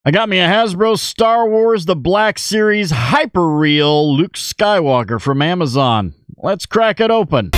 I got me a Hasbro Star Wars The Black Series Hyper-Real Luke Skywalker from Amazon. Let's crack it open.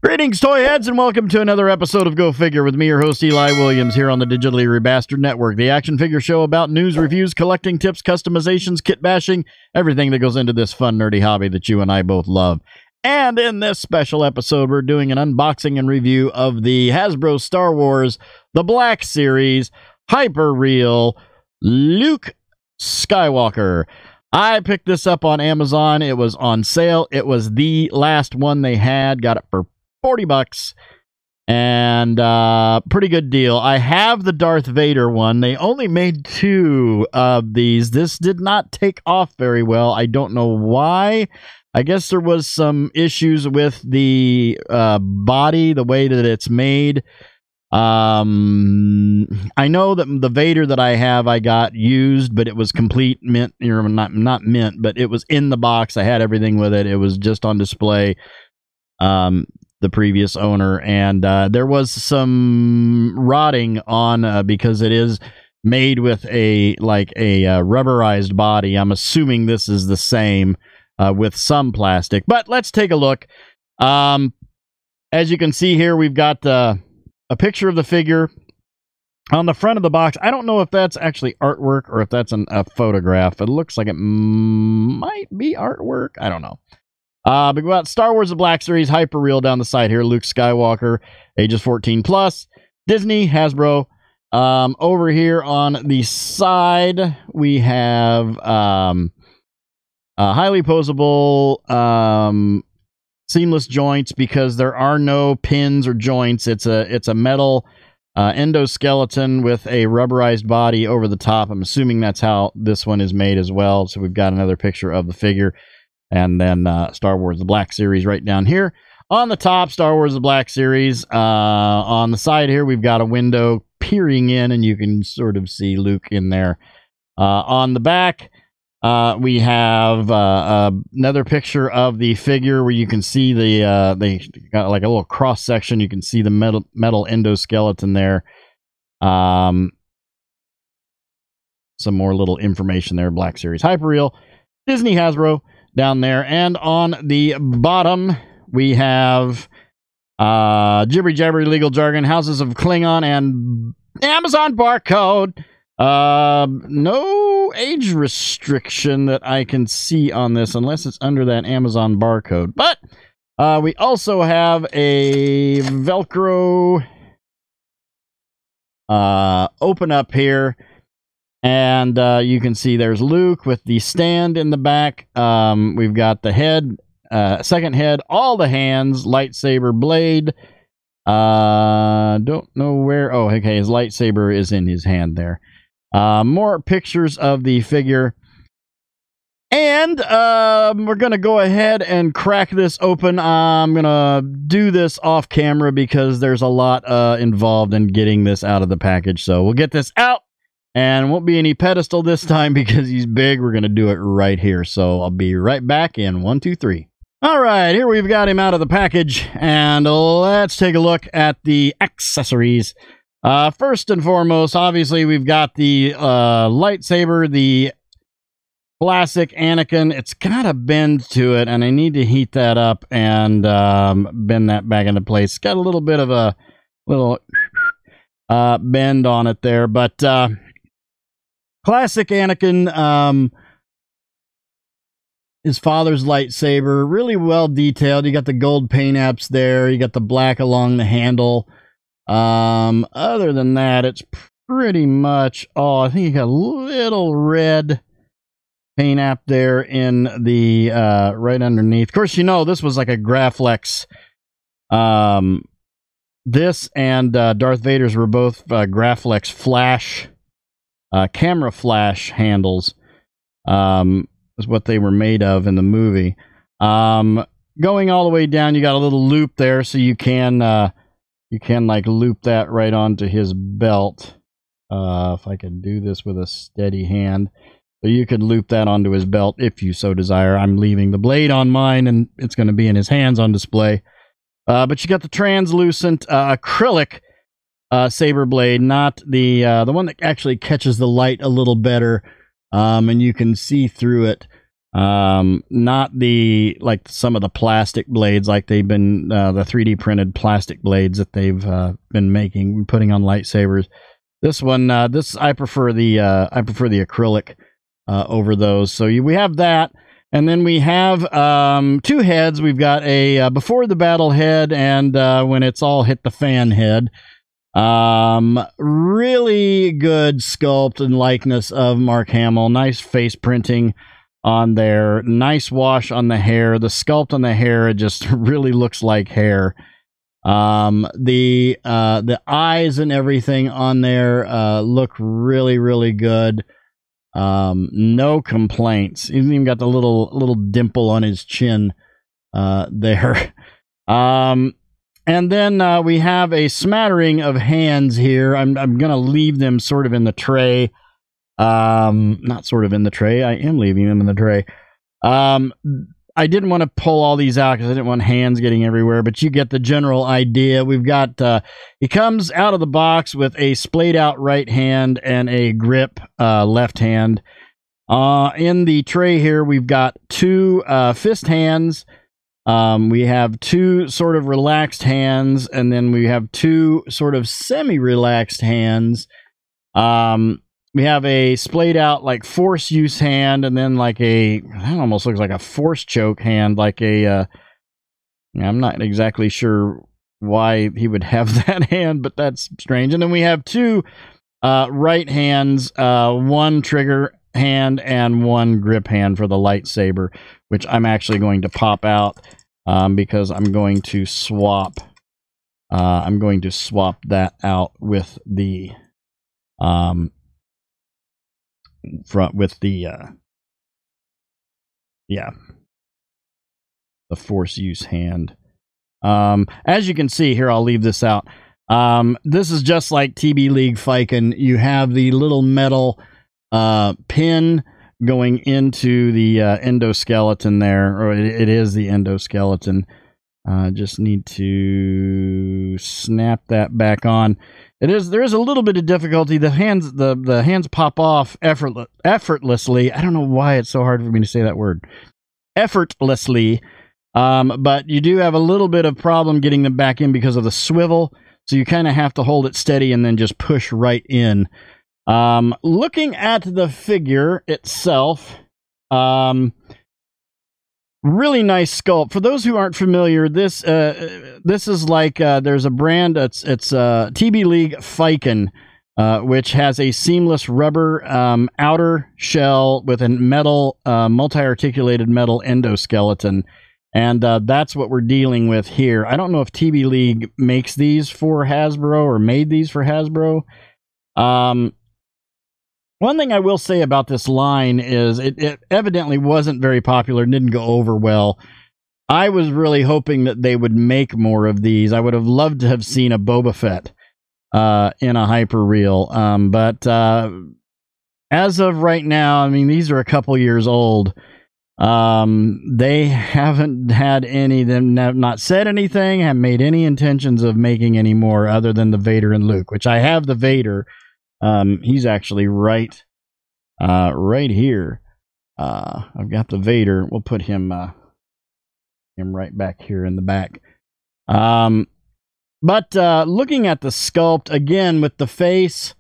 Greetings, toy heads, and welcome to another episode of Go Figure with me, your host, Eli Williams, here on the Digitally Rebastard Network, the action figure show about news, reviews, collecting tips, customizations, kit bashing, everything that goes into this fun, nerdy hobby that you and I both love. And in this special episode, we're doing an unboxing and review of the Hasbro Star Wars The Black Series Hyper-Real Luke Skywalker. I picked this up on Amazon. It was on sale. It was the last one they had. Got it for $40 and pretty good deal. I have the Darth Vader one. They only made 2 of these. This did not take off very well. I don't know why. I guess there was some issues with the body, the way that it's made. I know that the Vader that I have, I got used, but it was complete mint, not mint, but it was in the box. I had everything with it. It was just on display. The previous owner, and there was some rotting on because it is made with a rubberized body. I'm assuming this is the same with some plastic, but let's take a look. As you can see here, we've got a picture of the figure on the front of the box. I don't know if that's actually artwork or if that's a photograph. It looks like it might be artwork. I don't know. But we've got Star Wars The Black Series Hyper-Real down the side here. Luke Skywalker, ages 14 plus. Disney, Hasbro. Over here on the side, we have highly posable seamless joints because there are no pins or joints. It's a metal endoskeleton with a rubberized body over the top. I'm assuming that's how this one is made as well. So we've got another picture of the figure. And then Star Wars The Black Series right down here. On the top, Star Wars The Black Series. On the side here, we've got a window peering in, and you can sort of see Luke in there. On the back, we have another picture of the figure where you can see they got like a little cross-section. You can see the metal endoskeleton there. Some more little information there. Black Series Hyper-Real. Disney, Hasbro. Down there, and on the bottom we have jibbery jabbery legal jargon, Houses of Klingon, and Amazon barcode. No age restriction that I can see on this unless it's under that Amazon barcode. But we also have a Velcro open up here. And you can see there's Luke with the stand in the back. We've got the head, second head, all the hands, lightsaber blade. Don't know where. Oh, okay, his lightsaber is in his hand there. More pictures of the figure. And we're going to go ahead and crack this open. I'm going to do this off camera because there's a lot involved in getting this out of the package. So we'll get this out. And won't be any pedestal this time because he's big. We're going to do it right here. So I'll be right back in 1, 2, 3. All right, here we've got him out of the package. And let's take a look at the accessories. First and foremost, obviously, we've got the lightsaber, the classic Anakin. It's got a bend to it, and I need to heat that up and bend that back into place. It's got a little bit of a little bend on it there, but... classic Anakin, his father's lightsaber, really well detailed. You got the gold paint apps there. You got the black along the handle. Other than that, it's pretty much all. I think you got a little red paint app there in the right underneath. Of course, you know this was like a Graflex. This and Darth Vader's were both Graflex flash. Camera flash handles is what they were made of in the movie. Going all the way down, you got a little loop there, so you can like loop that right onto his belt. If I could do this with a steady hand, So you could loop that onto his belt if you so desire. I'm leaving the blade on mine, and it's going to be in his hands on display. But you got the translucent acrylic saber blade, not the one that actually catches the light a little better, and you can see through it. Not the, like some of the plastic blades, like they've been, the 3D printed plastic blades that they've been putting on lightsabers. This one, I prefer the acrylic over those. So we have that, and then we have two heads. We've got a before the battle head, and when it's all hit the fan head. Really good sculpt and likeness of Mark Hamill. Nice face printing on there, nice wash on the hair. The sculpt on the hair, it just really looks like hair. The eyes and everything on there look really, really good. No complaints. He's even got the little dimple on his chin there. And then we have a smattering of hands here. I'm gonna leave them sort of in the tray. Not sort of in the tray. I am leaving them in the tray. I didn't want to pull all these out because I didn't want hands getting everywhere, but you get the general idea. We've got, he comes out of the box with a splayed out right hand and a grip, left hand. In the tray here, we've got two, fist hands. We have two sort of relaxed hands, and then we have two sort of semi-relaxed hands. We have a splayed out like force use hand, and then like that almost looks like a force choke hand, like I'm not exactly sure why he would have that hand, but that's strange. And then we have two right hands, one trigger hand and one grip hand for the lightsaber, which I'm actually going to pop out because I'm going to swap that out with the the force use hand. As you can see here, I'll leave this out. This is just like TB League Fiken. You have the little metal pin going into the endoskeleton there, or it is the endoskeleton. Just need to snap that back on. There is a little bit of difficulty. The hands pop off effortlessly. I don't know why it's so hard for me to say that word. Effortlessly. But you do have a little bit of problem getting them back in because of the swivel. So you kind of have to hold it steady and then just push right in. Looking at the figure itself, really nice sculpt. For those who aren't familiar, this is like there's a brand. It's TB League Fiken, which has a seamless rubber outer shell with a metal multi-articulated metal endoskeleton, and that's what we're dealing with here. I don't know if TB League makes these for Hasbro or made these for Hasbro. One thing I will say about this line is it evidently wasn't very popular and didn't go over well. I was really hoping that they would make more of these. I would have loved to have seen a Boba Fett in a hyperreal. But as of right now, I mean, these are a couple years old. They haven't had any, them have not said anything, haven't made any intentions of making any more other than the Vader and Luke, which I have the Vader. He's actually right here. I've got the Vader. We'll put him right back here in the back. But looking at the sculpt again with the face,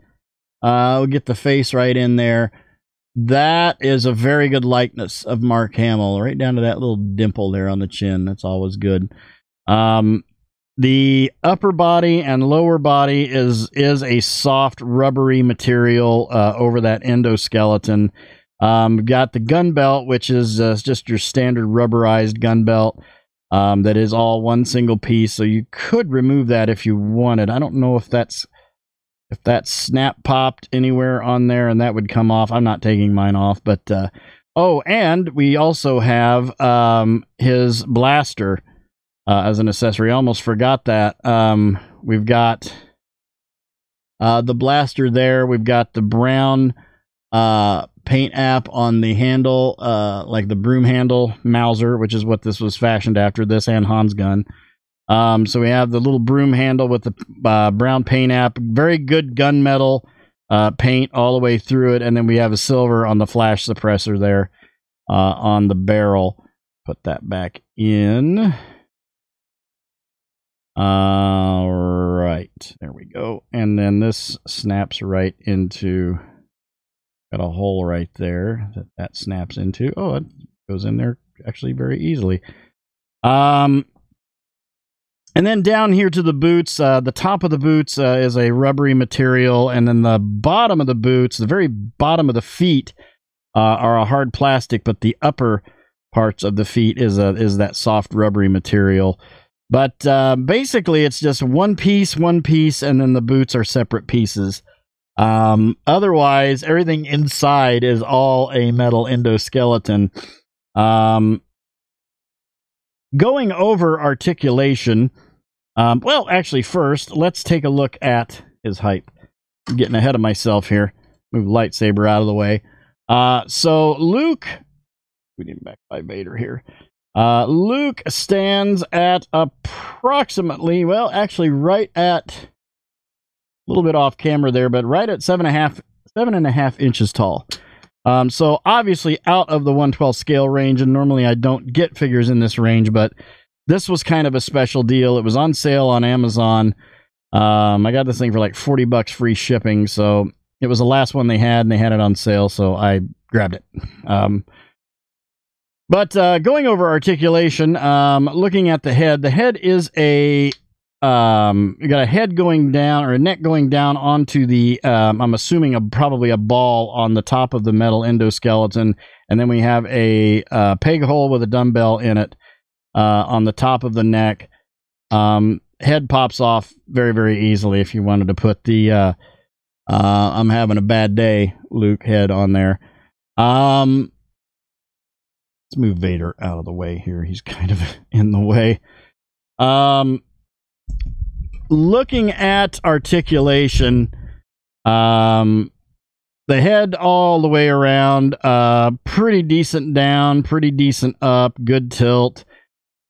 we'll get the face right in there. That is a very good likeness of Mark Hamill, right down to that little dimple there on the chin. That's always good. The upper body and lower body is a soft rubbery material over that endoskeleton. Got the gun belt, which is just your standard rubberized gun belt that is all one single piece. So you could remove that if you wanted. I don't know if that's snap popped anywhere on there and that would come off. I'm not taking mine off, but oh, and we also have his blaster as an accessory. I almost forgot that. We've got the blaster there. We've got the brown paint app on the handle, like the broom handle Mauser, which is what this was fashioned after, this and Han's gun. So we have the little broom handle with the brown paint app, very good gunmetal paint all the way through it, and then we have a silver on the flash suppressor there on the barrel. Put that back in. All right, there we go. And then this snaps right into, got a hole right there that snaps into. Oh, it goes in there actually very easily. And then down here to the boots, the top of the boots is a rubbery material, and then the bottom of the boots, the very bottom of the feet, are a hard plastic, but the upper parts of the feet is that soft rubbery material. But basically, it's just one piece, and then the boots are separate pieces. Otherwise, everything inside is all a metal endoskeleton. Going over articulation, well, actually, first, let's take a look at his height. I'm getting ahead of myself here. Move the lightsaber out of the way. So Luke, we need back by Vader here. Luke stands at approximately, well, actually right at, a little bit off camera there, but right at 7.5 inches tall. So obviously out of the 1/12 scale range, and normally I don't get figures in this range, but this was kind of a special deal. It was on sale on Amazon. I got this thing for like $40 free shipping, so it was the last one they had, and they had it on sale, so I grabbed it. But going over articulation, looking at the head is a, you got a head going down, or a neck going down onto the, I'm assuming probably a ball on the top of the metal endoskeleton, and then we have a peg hole with a dumbbell in it on the top of the neck. Head pops off very, very easily if you wanted to put the, I'm having a bad day, Luke head on there. Let's move Vader out of the way here. He's kind of in the way. Looking at articulation, the head all the way around, pretty decent down, pretty decent up, good tilt.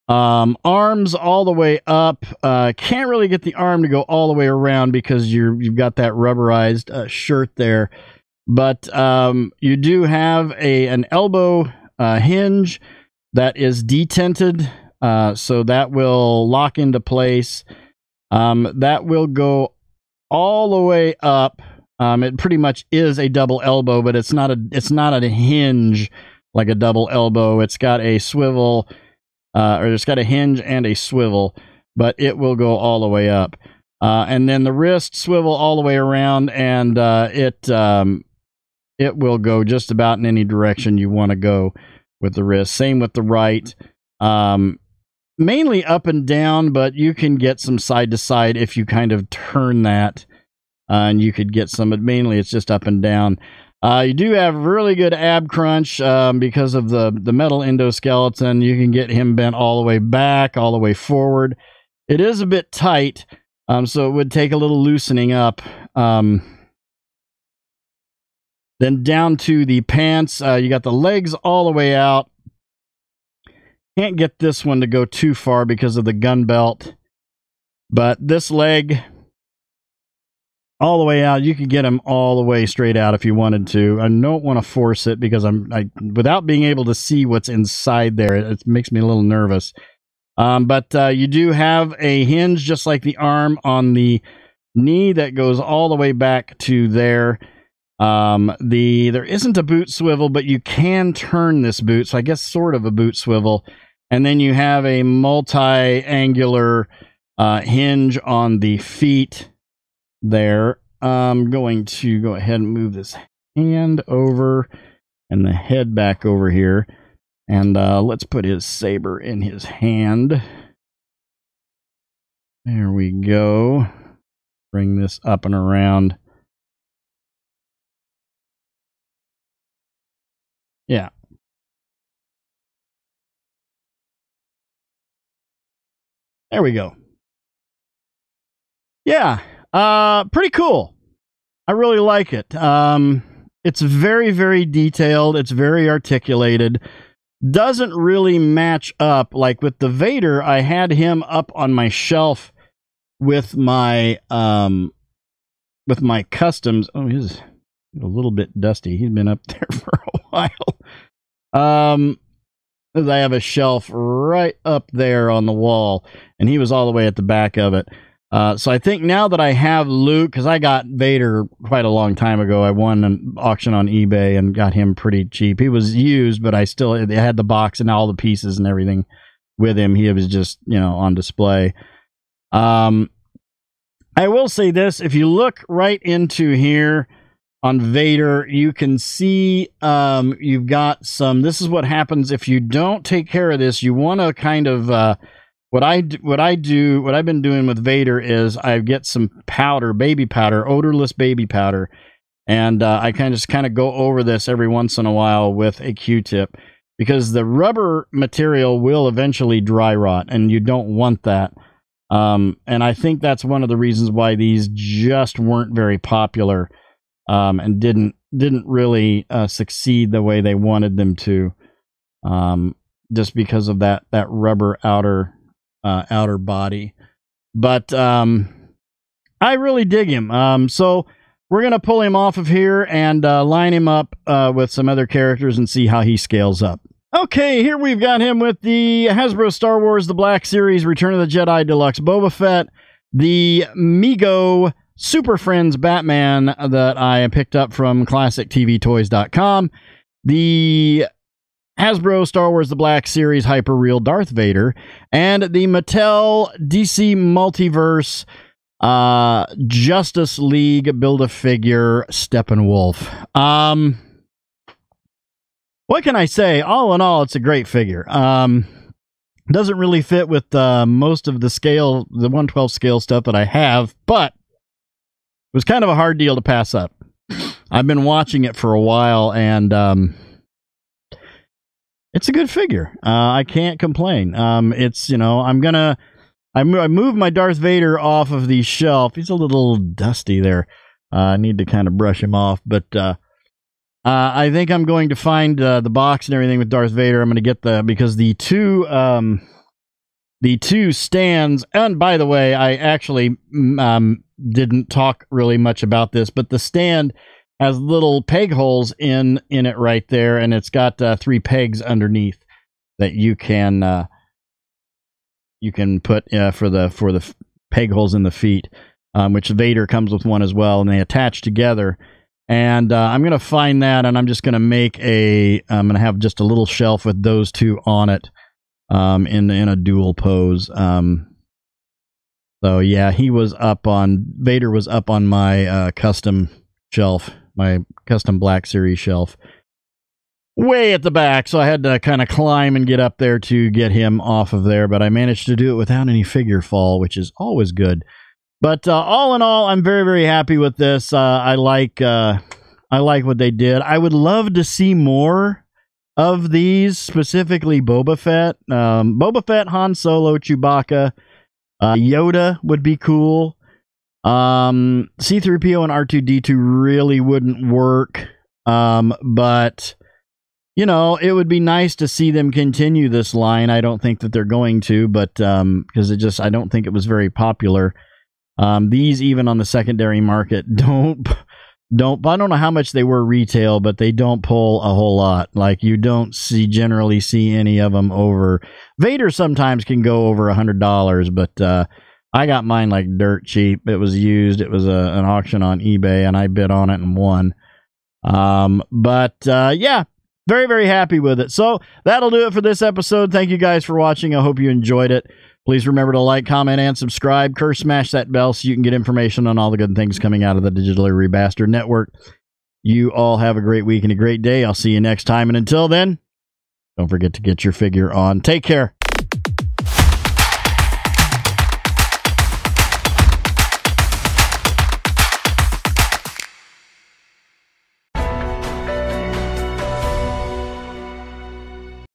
Arms all the way up. Can't really get the arm to go all the way around because you've got that rubberized shirt there. But you do have an elbow hinge that is detented, so that will lock into place. That will go all the way up. It pretty much is a double elbow, but it's not a hinge like a double elbow. It's got a swivel, or it's got a hinge and a swivel, but it will go all the way up. And then the wrist swivel all the way around, and it will go just about in any direction you want to go with the wrist. Same with the right. Mainly up and down, but you can get some side to side if you kind of turn that, and you could get some, but mainly it's just up and down. You do have really good ab crunch because of the metal endoskeleton. You can get him bent all the way back, all the way forward. It is a bit tight, so it would take a little loosening up. Then down to the pants, you got the legs all the way out. Can't get this one to go too far because of the gun belt. But this leg, all the way out, you could get him all the way straight out if you wanted to. I don't want to force it because without being able to see what's inside there, it makes me a little nervous. But you do have a hinge just like the arm on the knee that goes all the way back to there. There isn't a boot swivel, but you can turn this boot, so I guess sort of a boot swivel. And then you have a multi-angular hinge on the feet there. I'm going to go ahead and move this hand over and the head back over here. And let's put his saber in his hand. There we go. Bring this up and around. Yeah. There we go. Yeah. Pretty cool. I really like it. It's very, very detailed. It's very articulated. Doesn't really match up. Like with the Vader, I had him up on my shelf with my customs. Oh, he's a little bit dusty. He's been up there for a while. I have a shelf right up there on the wall, and he was all the way at the back of it. So I think now that I have Luke, because I got Vader quite a long time ago, I won an auction on eBay and got him pretty cheap. He was used, but I still had the box and all the pieces and everything with him. He was just, on display. I will say this, if you look right into here on Vader, you can see you've got some, this is what happens if you don't take care of this. You want to kind of, what I've been doing with Vader is I get some powder, baby powder, odorless baby powder, and I kind of go over this every once in a while with a Q-tip, because the rubber material will eventually dry rot, and you don't want that. And I think that's one of the reasons why these just weren't very popular, and didn't really succeed the way they wanted them to, just because of that rubber outer body. But I really dig him. So we're gonna pull him off of here and line him up with some other characters and see how he scales up. Okay, here we've got him with the Hasbro Star Wars The Black Series Return of the Jedi Deluxe Boba Fett, the Mego Super Friends Batman that I picked up from ClassicTVToys.com, the Hasbro Star Wars The Black Series Hyper Real Darth Vader, and the Mattel DC Multiverse Justice League Build-A-Figure Steppenwolf. What can I say? All in all, it's a great figure. Doesn't really fit with most of the scale, the 1/12 scale stuff that I have, but it was kind of a hard deal to pass up. I've been watching it for a while, and it's a good figure. I can't complain. It's, I moved my Darth Vader off of the shelf. He's a little dusty there. I need to kind of brush him off, but I think I'm going to find the box and everything with Darth Vader. I'm going to get because the two stands, and by the way, I actually didn't talk really much about this, but the stand has little peg holes in it right there, and it's got 3 pegs underneath that you can put for the peg holes in the feet, which Vader comes with one as well, and they attach together. And I'm gonna find that, and I'm just gonna make I'm gonna have just a little shelf with those two on it, in a dual pose. So yeah, Vader was up on my custom shelf, my custom Black Series shelf, way at the back, so I had to kind of climb and get up there to get him off of there, but I managed to do it without any figure fall, which is always good. But all in all, I'm very, very happy with this. I like what they did. I would love to see more of these, specifically Boba Fett. Boba Fett, Han Solo, Chewbacca, Yoda would be cool. C-3PO and R2-D2 really wouldn't work, but it would be nice to see them continue this line. I don't think that they're going to, but because I don't think it was very popular. These, even on the secondary market, don't I don't know how much they were retail, but they don't pull a whole lot. Like, you don't generally see any of them over. Vader sometimes can go over $100, but I got mine like dirt cheap. It was used. It was an auction on eBay, and I bid on it and won. Yeah, very, very happy with it. So that'll do it for this episode. Thank you guys for watching. I hope you enjoyed it. Please remember to like, comment, and subscribe. Smash that bell so you can get information on all the good things coming out of the Digitally Rebastard Network. You all have a great week and a great day. I'll see you next time. And until then, don't forget to get your figure on. Take care.